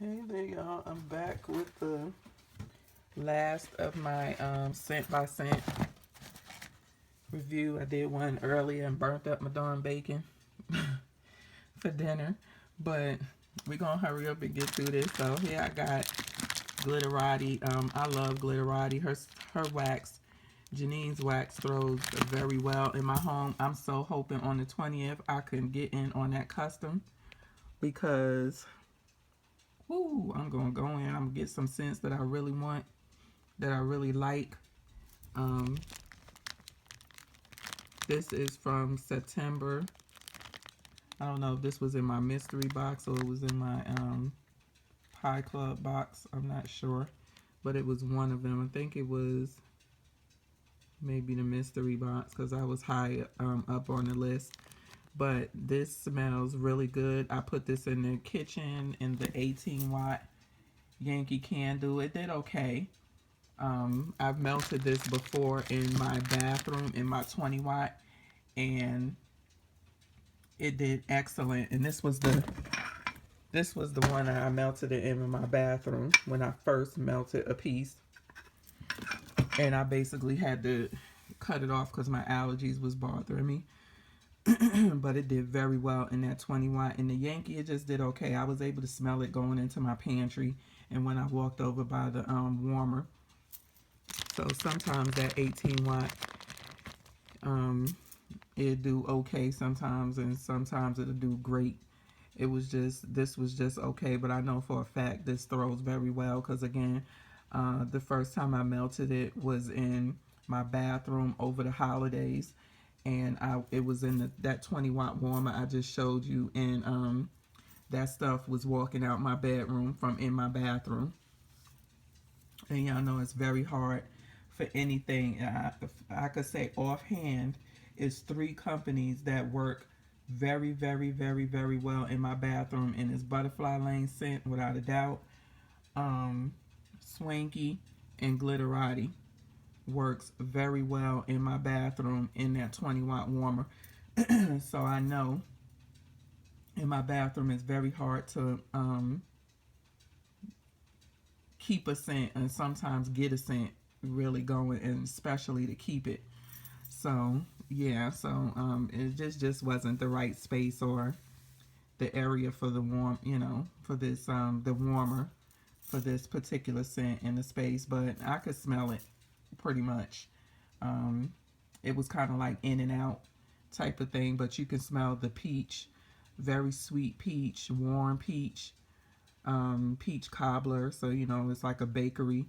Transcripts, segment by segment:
Hey there, y'all. I'm back with the last of my scent by scent review. I did one earlier and burnt up my darn bacon for dinner, but we're gonna hurry up and get through this. So here I got Glitterati. I love Glitterati. Her wax, Janine's wax, throws very well in my home. I'm so hoping on the 20th I can get in on that custom because woo, I'm gonna go in. I'm gonna get some scents that I really want, that I really like. Um, this is from September. I don't know if this was in my mystery box or it was in my Pie Club box. I'm not sure, but it was one of them. I think it was maybe the mystery box because I was high up on the list. But this smells really good. I put this in the kitchen in the 18-watt Yankee candle. It did okay. I've melted this before in my bathroom in my 20-watt, and it did excellent. And this was the one I melted it in my bathroom when I first melted a piece, and I basically had to cut it off because my allergies was bothering me. But it did very well in that 20-watt. In the Yankee, it just did okay. I was able to smell it going into my pantry, and when I walked over by the warmer. So sometimes that 18-watt, it'll do okay sometimes, and sometimes it'll do great. This was just okay, but I know for a fact this throws very well because, again, the first time I melted it was in my bathroom over the holidays, and it was in that 20-watt warmer I just showed you, and that stuff was walking out my bedroom from in my bathroom. And y'all know it's very hard for anything. I could say offhand, it's 3 companies that work very, very, very, very well in my bathroom, and it's Butterfly Lane Scent without a doubt. Swanky and Glitterati works very well in my bathroom in that 20-watt warmer. So I know in my bathroom it's very hard to keep a scent and sometimes get a scent really going, and especially to keep it. So yeah, so it just wasn't the right space or the area for the warm, for this the warmer for this particular scent in the space, but I could smell it pretty much. Um, it was kind of like in and out type of thing, but you can smell the peach, very sweet peach, warm peach, peach cobbler. So it's like a bakery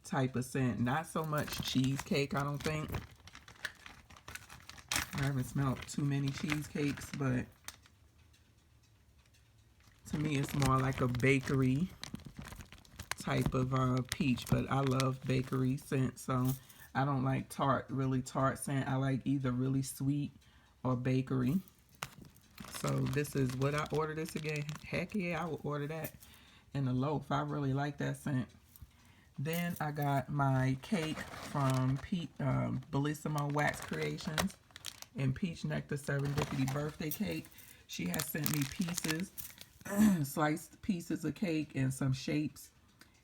type of scent. Not so much cheesecake, I don't think. I haven't smelled too many cheesecakes, but to me it's more like a bakery type of peach. But I love bakery scent, so I don't like really tart scent. I like either really sweet or bakery. So this is what I ordered this again. Heck yeah, I would order that in a loaf. I really like that scent. Then I got my cake from Bellissimo Wax Creations and Peach Nectar Serendipity birthday cake. She has sent me pieces, sliced pieces of cake and some shapes,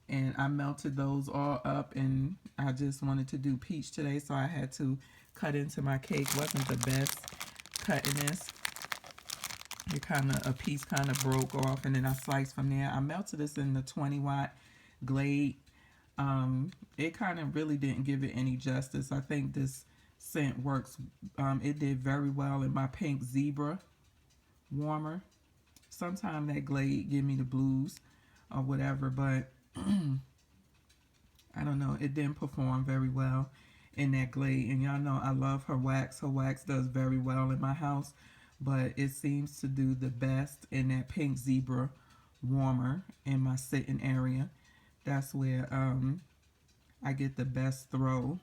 and I melted those all up, and I just wanted to do peach today, so I had to cut into my cake. Wasn't the best cutting this. A piece kind of broke off, and then I sliced from there. I melted this in the 20-watt Glade. It kind of really didn't give it any justice. I think this scent works. It did very well in my pink zebra warmer. Sometimes that Glade give me the blues or whatever, but I don't know. It didn't perform very well in that Glade. And y'all know I love her wax. Her wax does very well in my house, but it seems to do the best in that pink zebra warmer in my sitting area. That's where I get the best throw.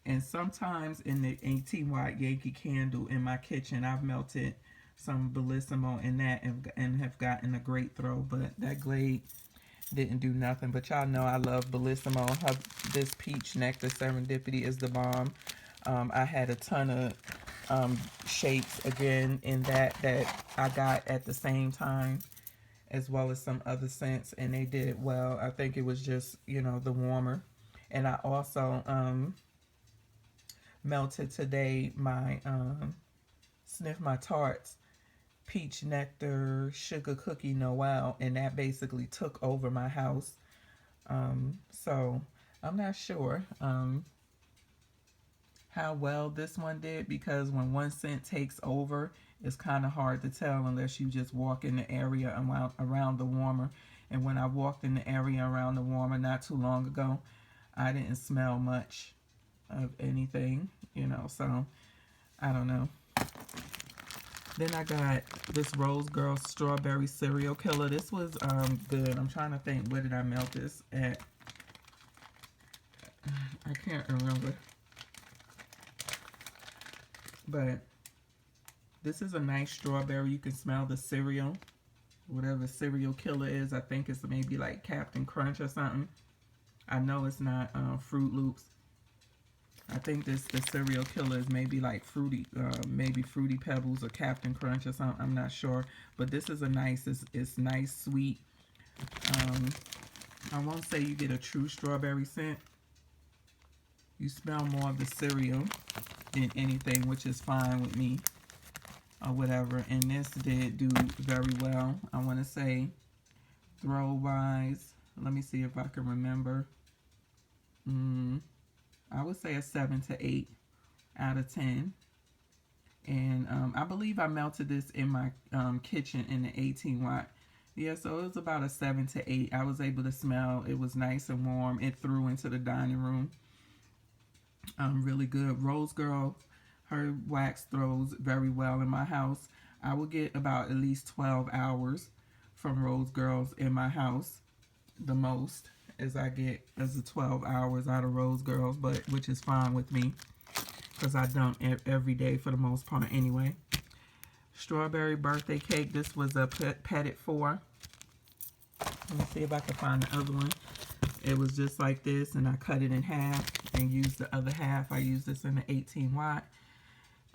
And sometimes in the 18-watt Yankee candle in my kitchen, I've melted some Bellissimo in that and have gotten a great throw. But that Glade didn't do nothing. But y'all know I love Bellissimo. This Peach Nectar Serendipity is the bomb. I had a ton of shapes again in that I got at the same time as well as some other scents, and they did well. I think it was just, you know, the warmer. And I also melted today my Sniff My Tarts peach nectar sugar cookie Noel, and that basically took over my house. So I'm not sure how well this one did, because when one scent takes over, it's kind of hard to tell unless you just walk in the area around the warmer. And when I walked in the area around the warmer not too long ago, I didn't smell much of anything, you know, so I don't know. Then I got this Rose Girl Strawberry Cereal Killer. This was good. I'm trying to think, where did I melt this at? I can't remember. But this is a nice strawberry. You can smell the cereal. Whatever cereal killer is. I think it's maybe like Captain Crunch or something. I know it's not Fruit Loops. I think the cereal killer is maybe like maybe Fruity Pebbles or Captain Crunch or something. I'm not sure. But this is a nice, it's nice, sweet. I won't say you get a true strawberry scent. You smell more of the cereal than anything, which is fine with me or whatever. And this did do very well. I want to say throw wise, let me see if I can remember. I would say a 7 to 8 out of 10. And I believe I melted this in my kitchen in the 18 watt. Yeah, so it was about a 7 to 8. I was able to smell. It was nice and warm. It threw into the dining room. Really good. Rose Girl, her wax throws very well in my house. I would get about at least 12 hours from Rose Girls in my house. The most as I get as the 12 hours out of Rose Girls, but which is fine with me because I dump every day for the most part anyway. Strawberry birthday cake. This was a Petit Four. Let me see if I can find the other one. It was just like this, and I cut it in half and used the other half. I used this in the 18 watt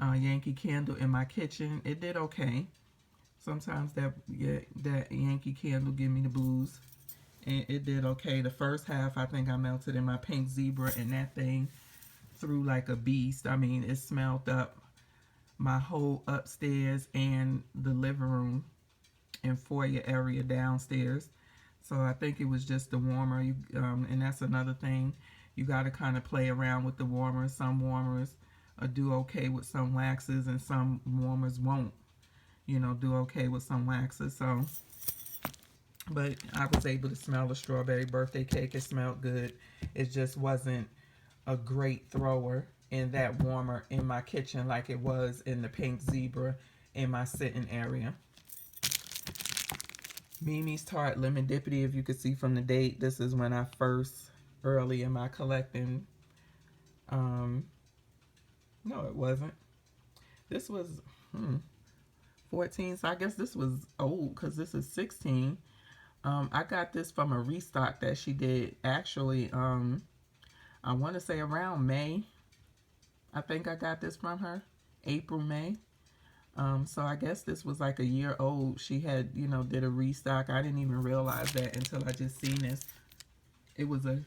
Yankee Candle in my kitchen. It did okay. Sometimes that Yankee Candle give me the blues. And it did okay. The first half, I think I melted in my pink zebra, and that thing threw like a beast. I mean, it smelled up my whole upstairs and the living room and foyer area downstairs. So I think it was just the warmer. And that's another thing. You got to kind of play around with the warmers. Some warmers do okay with some waxes, and some warmers won't, do okay with some waxes. So, but I was able to smell the strawberry birthday cake. It smelled good. It just wasn't a great thrower in that warmer in my kitchen like it was in the pink zebra in my sitting area. Mimi's Tart Lemon Dippity. If you could see from the date, this is when I first, early in my collecting. No, it wasn't. This was 14, so I guess this was old because this is 16. I got this from a restock that she did. Actually, I want to say around May. I think I got this from her. April, May. So I guess this was like a year old. She had, did a restock. I didn't even realize that until I just seen this. It was a...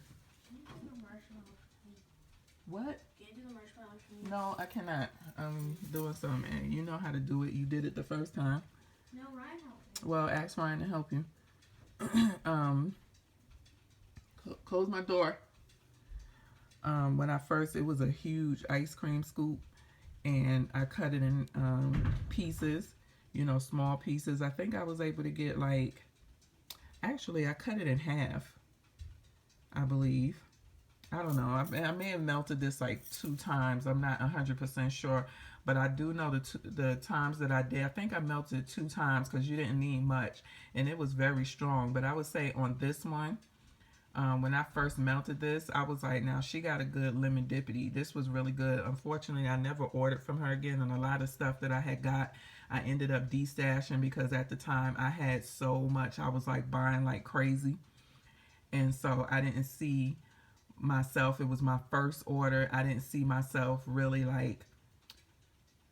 What? Can you do the marshmallow for me? No, I cannot. I'm doing something, and you know how to do it. You did it the first time. No, Ryan helped me. Well, ask Ryan to help you. Close my door. When I first, it was a huge ice cream scoop, and I cut it in pieces, small pieces. I think I was able to get actually I cut it in half, I believe. I don't know. I may have melted this like 2 times. I'm not 100% sure, but I do know the times that I did. I think I melted 2 times because you didn't need much, and it was very strong. But I would say on this one, when I first melted this, I was like, now she got a good lemon dippity. This was really good. Unfortunately, I never ordered from her again, and a lot of stuff that I had got, I ended up destashing because at the time I had so much. I was like buying like crazy, and so I didn't see myself. It was my first order. I didn't see myself really like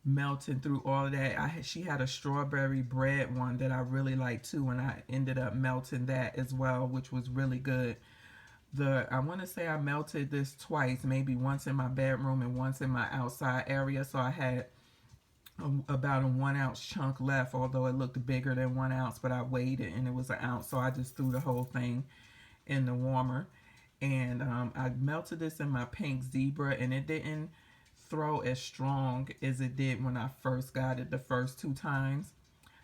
melting through all of that. She had a strawberry bread one that I really liked too, and I ended up melting that as well, which was really good. I want to say I melted this twice, maybe once in my bedroom and once in my outside area. So I had about a 1 ounce chunk left, although it looked bigger than 1 ounce, but I weighed it and it was an ounce. So I just threw the whole thing in the warmer. And I melted this in my pink zebra, and it didn't throw as strong as it did when I first got it the first two times.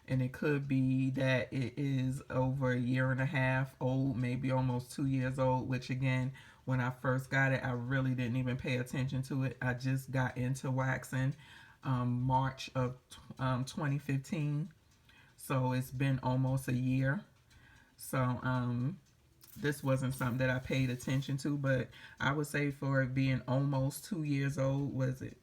And it could be that it is over a year and a half old, maybe almost 2 years old, which again, when I first got it, I really didn't even pay attention to it. I just got into waxing March of 2015. So it's been almost a year. So this wasn't something that I paid attention to, but I would say for it being almost 2 years old, was it